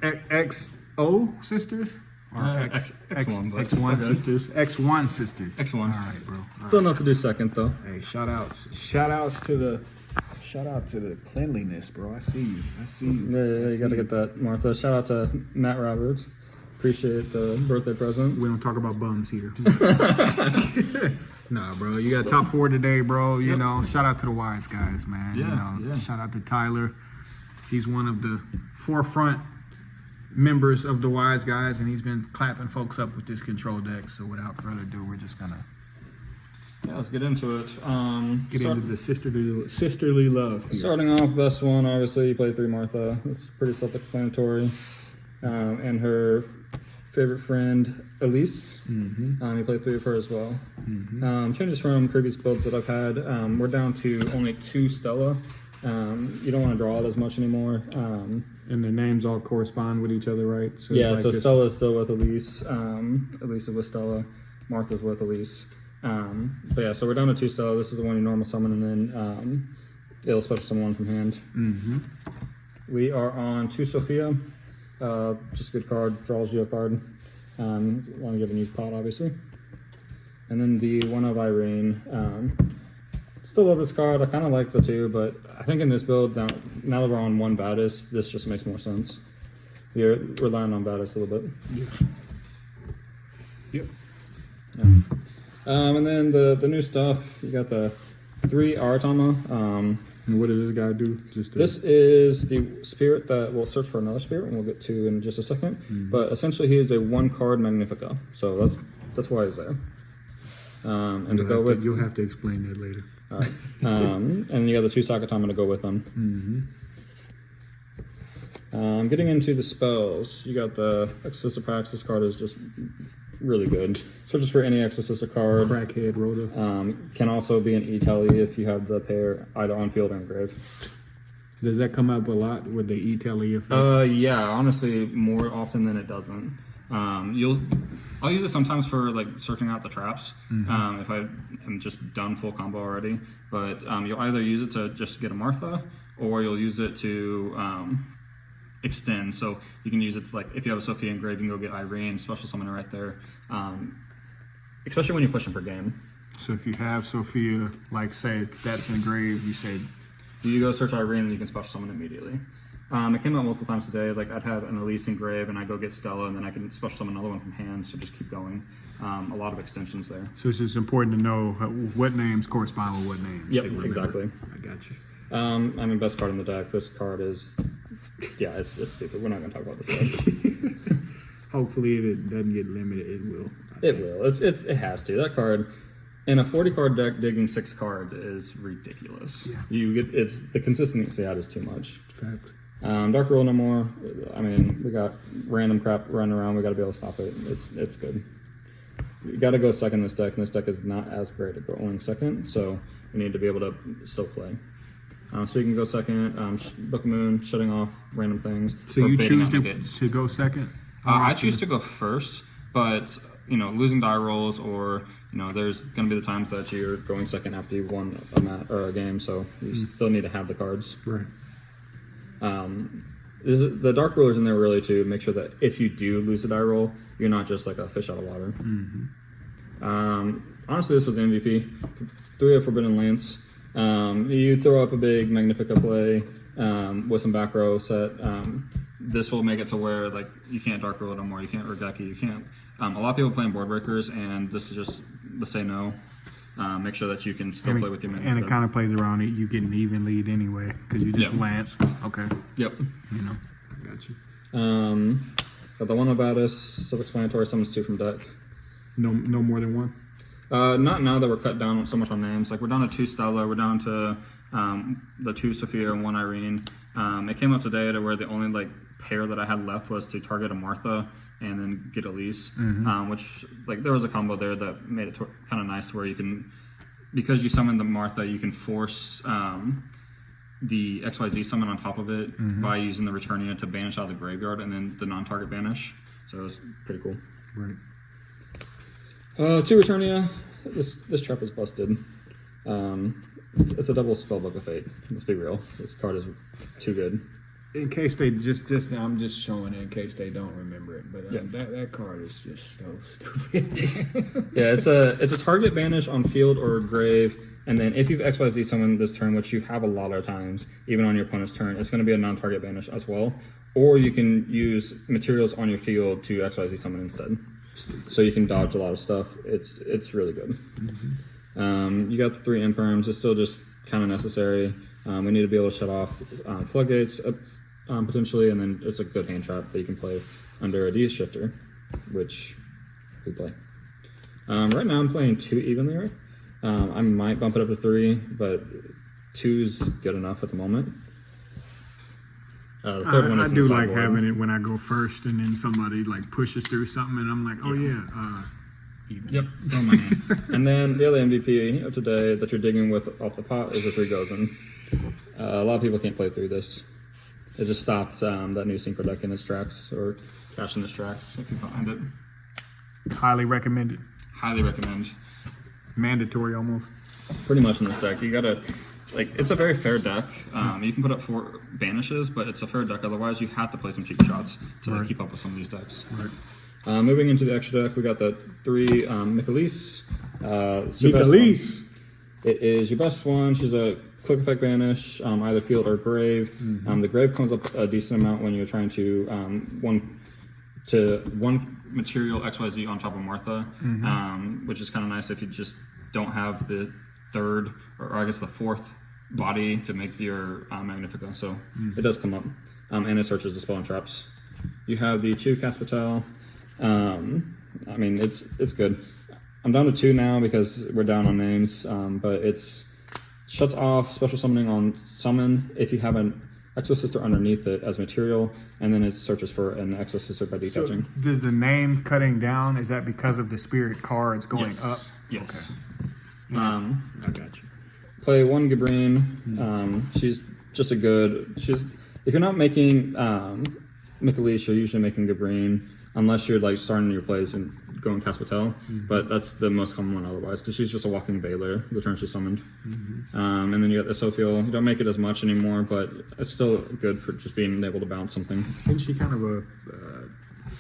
X-0 sisters? Or X1 sisters? X1 sisters. X1. All right, bro. Still enough to do second, though. Hey, shout out to the cleanliness, bro. I see you. Yeah, you got to get that, Martha. Shout out to Matt Roberts. Appreciate the birthday present. We don't talk about bums here. Nah, bro. You got top 4 today, bro. You know, shout out to the Wiseguys, man. Yeah. Shout out to Tyler. He's one of the forefront members of the Wiseguys, and he's been clapping folks up with this control deck. So without further ado, we're just gonna let's get into it. get into the sisterly love here. Starting off, best one, obviously, you played 3 Martha. It's pretty self-explanatory. And her favorite friend, Elise. You played 3 of her as well. Changes from previous builds that I've had. We're down to only 2 Stella. You don't want to draw it as much anymore. And the names all correspond with each other, right? So yeah, so Stella is still with Elise. Elise is with Stella. Martha's with Elise. But yeah, so we're down to 2 Stella. This is the one you normal summon, and then it'll special summon 1 from hand. We are on 2 Sophia. Just a good card, draws you a card. Want to give a new pot, obviously. And then the 1 of Irene. Still love this card. I kind of like the 2, but I think in this build, now that we're on 1 Vadis, this just makes more sense. You're relying on Vadis a little bit. Yep. And then the new stuff, you got the 3 Aratama. And what does this guy do? This is the spirit that will search for another spirit, and we'll get to in just a second. But essentially, he is a 1-card Magnifica, so that's why he's there. And you'll have to explain that later. All right. And you got the 2 Sakatama to go with them. Getting into the spells, you got the Exosister Prax. This card is just really good. Searches for any Exosister card. Crackhead Rhoda. Can also be an E-Telly if you have the pair either on field or in grave. Does that come up a lot with the E-Telly effect? Yeah, honestly, more often than it doesn't. I'll use it sometimes for like searching out the traps if I am just done full combo already. But you'll either use it to just get a Martha, or you'll use it to extend. So you can use it to, like, if you have a Sophia engraved, you can go get Irene, special summon her right there. Especially when you're pushing for game. So if you have Sophia, like say that's engraved, you say you go search Irene and you can special summon immediately. It came out multiple times today. Like I'd have an Elise engraved and I go get Stella, and then I can special summon another one from hand. So just keep going. A lot of extensions there. So it's just important to know what names correspond with what names. Yep, exactly. I got you. I mean, best card in the deck. This card is, yeah, it's stupid. We're not going to talk about this card. Hopefully, if it doesn't get limited, it will. It will. It has to. That card in a 40-card deck, digging 6 cards is ridiculous. Yeah. It's the consistency out is too much. Fact. Dark Rule no more. I mean, we got random crap running around. We got to be able to stop it. It's good. You got to go second in this deck, and this deck is not as great at going second, so we need to be able to still play. So we can go second, Book of Moon, shutting off random things. So you choose to go second? I choose to go first, but losing die rolls, or there's going to be the times that you're going second after you've won a game, so you still need to have the cards. Right. The Dark Rulers in there really to make sure that if you do lose a die roll, you're not just like a fish out of water. Honestly, this was the MVP. 3 of Forbidden Lance. You throw up a big Magnifica play with some back row set. This will make it to where like you can't Dark Rule no more. You can't Regeki. You can't. A lot of people playing board breakers, and this is just the say no. Make sure that you can still play with your Magnifica. And it kind of plays around it. You get an even lead anyway because you just lance. Okay. Yep. I got you. Got the 1 about us. Self-explanatory. Summons 2 from deck. No more than 1. Not now that we're cut down so much on names. Like we're down to 2 Stella, we're down to the 2 Sophia and 1 Irene. It came up today to where the only like pair that I had left was to target a Martha and then get Elise, which like there was a combo there that made it kind of nice where you can, because you summon the Martha, you can force the XYZ summon on top of it by using the Returnia to banish out of the graveyard and then the non-target banish. So it was pretty cool. Right. 2 Returnia. This trap is busted. It's a double Spellbook of Fate. Let's be real. This card is too good. in case they just I'm just showing it in case they don't remember it. But that card is just so stupid. Yeah, it's a target banish on field or grave, and then if you've XYZ someone this turn, which you have a lot of times, even on your opponent's turn, it's going to be a non-target banish as well. Or you can use materials on your field to XYZ someone instead. So you can dodge a lot of stuff. It's really good. You got the 3 imperms. It's still just kind of necessary. We need to be able to shut off floodgates potentially, and then it's a good hand trap that you can play under a D shifter, which we play. Right now I'm playing 2 evenly, right? I might bump it up to 3, but 2's good enough at the moment. The third one is I do like having it when I go first, and then somebody like pushes through something, and I'm like, oh Even. Yep, so many. And then the other MVP of today that you're digging with off the pot is the 3 Gozen. A lot of people can't play through this. It just stopped that new synchro deck in its tracks, or cash in its tracks if you find it. Highly recommended. Highly recommend. Mandatory almost. Pretty much in this deck, you gotta, like, it's a very fair deck. You can put up 4 banishes, but it's a fair deck. Otherwise, you have to play some cheap shots to keep up with some of these decks. Right. Moving into the extra deck, we got the 3 Mikalis. Mikalis. It is your best one. She's a quick effect banish, either field or grave. The grave comes up a decent amount when you're trying to one material XYZ on top of Martha, which is kind of nice if you just don't have the 3rd or I guess the 4th body to make your Magnifica. So it does come up, and it searches the spell and traps. You have the 2 Caspatel. I mean, it's good. I'm down to 2 now because we're down on names, but it's shuts off special summoning on summon if you have an Exosister underneath it as material, and then it searches for an Exosister by detaching. So does the name cutting down, is that because of the spirit cards going up? Yes. Okay. I got you. Play 1 Gabrine. She's just a good. If you're not making Mikalis, you're usually making Gabrine, unless you're like starting your plays and going Caspatel, but that's the most common one otherwise, because she's just a walking Baylor the turn she's summoned. And then you got the Sophiel. You don't make it as much anymore, but it's still good for just being able to bounce something. Isn't she kind of a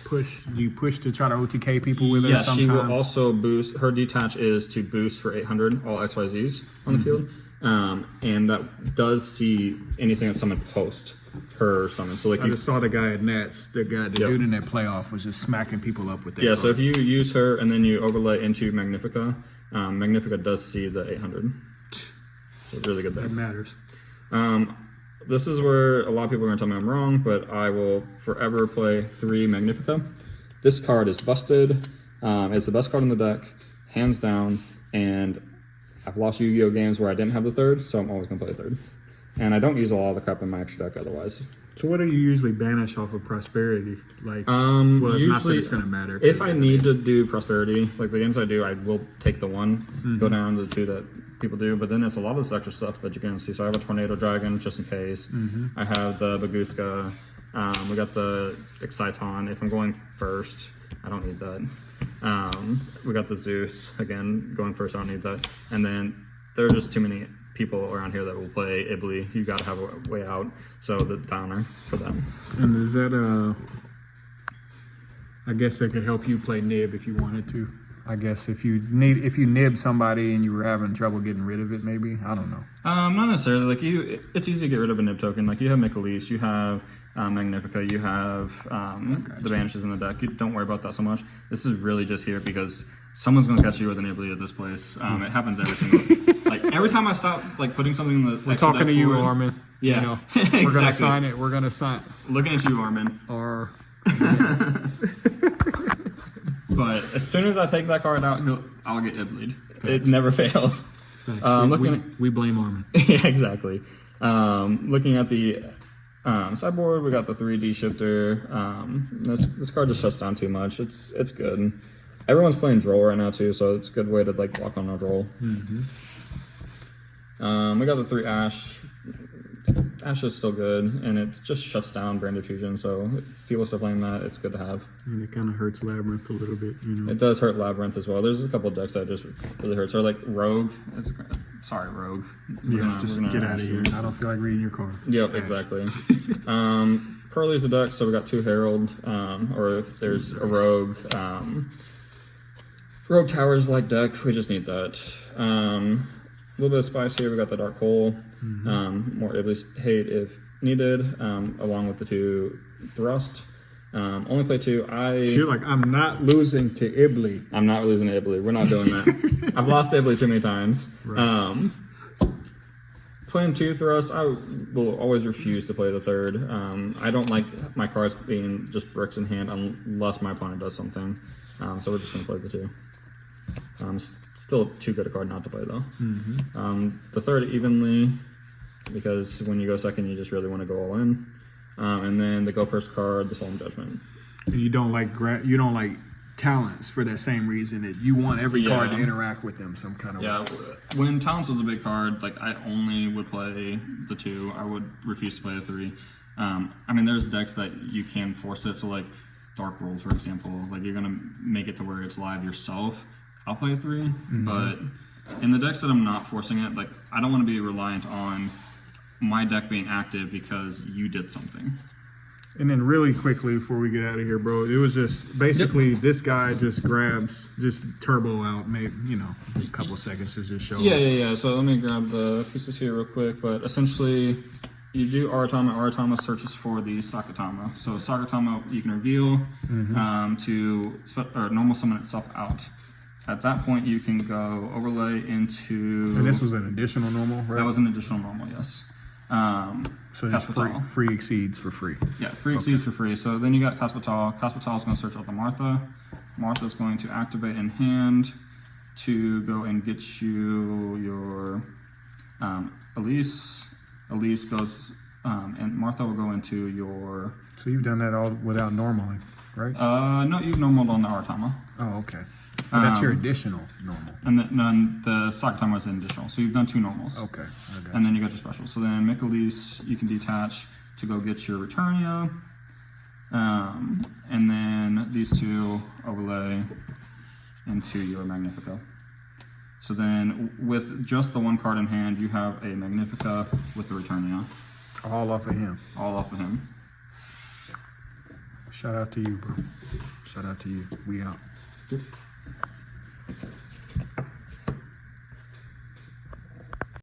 push? Do you push to try to OTK people with her Yeah, sometimes? she will also boost. Her detach is to boost for 800 all XYZs on the field, and that does see anything that's summoned post her summon. So like I just saw the guy at Nats, the dude in that playoff was just smacking people up with that. Yeah, so if you use her and then you overlay into Magnifica, Magnifica does see the 800. So really good there. That matters. This is where a lot of people are going to tell me I'm wrong, but I will forever play 3 Magnifica. This card is busted. It's the best card in the deck, hands down, and I've lost Yu-Gi-Oh! Games where I didn't have the 3rd, so I'm always going to play 3rd. And I don't use a lot of the crap in my extra deck otherwise. So what do you usually banish off of prosperity? Like, Usually, not that it's gonna matter. If I need to do prosperity, like the games I do, I will take the 1, go down to the 2 that people do, but then it's a lot of this extra stuff that you can see. So I have a Tornado Dragon just in case. I have the Baguska. We got the Exciton. If I'm going first, I don't need that. We got the Zeus. Again, going first, I don't need that. And then there are just too many people around here that will play Ibli. You got to have a way out. So the downer for them. And is that I guess that could help you play nib if you wanted to. I guess if you nib somebody and you were having trouble getting rid of it, maybe. I don't know. Not necessarily. Like it's easy to get rid of a nib token. Like you have Mikalis, you have Magnifica, you have the banishes in the deck. You don't worry about that so much. This is really just here because someone's gonna catch you with an Ibli at this place. It happens every single. Like every time I stop like putting something in the. We're talking to you, Armin. Yeah, you know, exactly. We're gonna sign it. We're gonna sign. Looking at you, Armin. Or. But as soon as I take that card out, I'll get Ibli'd. It never fails. We blame Armin. Yeah, exactly. Looking at the sideboard, we got the 3D shifter. This card just shuts down too much. It's good. Everyone's playing Droll right now too, so it's a good way to like block on a Droll. We got the 3 Ash. Ash is still good, and it just shuts down Branded Fusion, so if people still playing that, it's good to have. And it kind of hurts Labyrinth a little bit, you know. It does hurt Labyrinth as well. There's a couple of decks that just really hurts. Or like Rogue, sorry, Rogue. Yeah, just get out of here. I don't feel like reading your card. Yep, Ash. exactly. Curly's the deck, so we got 2 Herald, or if there's a Rogue. Rogue Towers like deck, we just need that. A little bit of spice here, we got the Dark Hole. More Iblis hate if needed, along with the 2 Thrust. Only play 2. You're like, I'm not losing to Ibli. I'm not losing to Ibli. We're not doing that. I've lost to Ibli too many times. Right. Playing 2 Thrust, I will always refuse to play the 3rd. I don't like my cards being just bricks in hand unless my opponent does something. So we're just going to play the 2. Still too good a card not to play though. The 3rd evenly, because when you go 2nd, you just really want to go all in. And then the go first card, the Solemn Judgment. And you don't like talents for that same reason that you want every card to interact with them some kind of way. When talents was a big card, like I only would play the 2. I would refuse to play the 3. I mean, there's decks that you can force it. So like Dark World, for example, like you're gonna make it to where it's live yourself. I'll play 3, but in the decks that I'm not forcing it, like I don't want to be reliant on my deck being active because you did something. And then really quickly before we get out of here, bro, it was just basically this guy just grabs, just turbo out, maybe, a couple seconds to just show. Yeah. So let me grab the pieces here real quick. But essentially, you do Aratama. Aratama searches for the Sakatama. So Sakatama you can reveal to normal summon itself out. At that point, you can go overlay into. And this was an additional normal, right? That was an additional normal, yes. So it's free exceeds for free. Yeah, free exceeds for free. So then you got Caspatal. Caspatal is going to search out the Martha. Martha is going to activate in hand to go and get you your Elise. Elise goes, and Martha will go into your. So you've done that all without normaling, right? No, you've normaled on the Aratama. Oh, okay. But that's your additional normal. And the Sakatama is an additional. So you've done 2 normals. Okay. And then you got your special. So then Michaelis, you can detach to go get your Returnia. And then these 2 overlay into your Magnifica. So then with just the 1 card in hand, you have a Magnifica with the Returnia. All off of him. All off of him. Shout out to you, bro. Shout out to you. We out. Yep.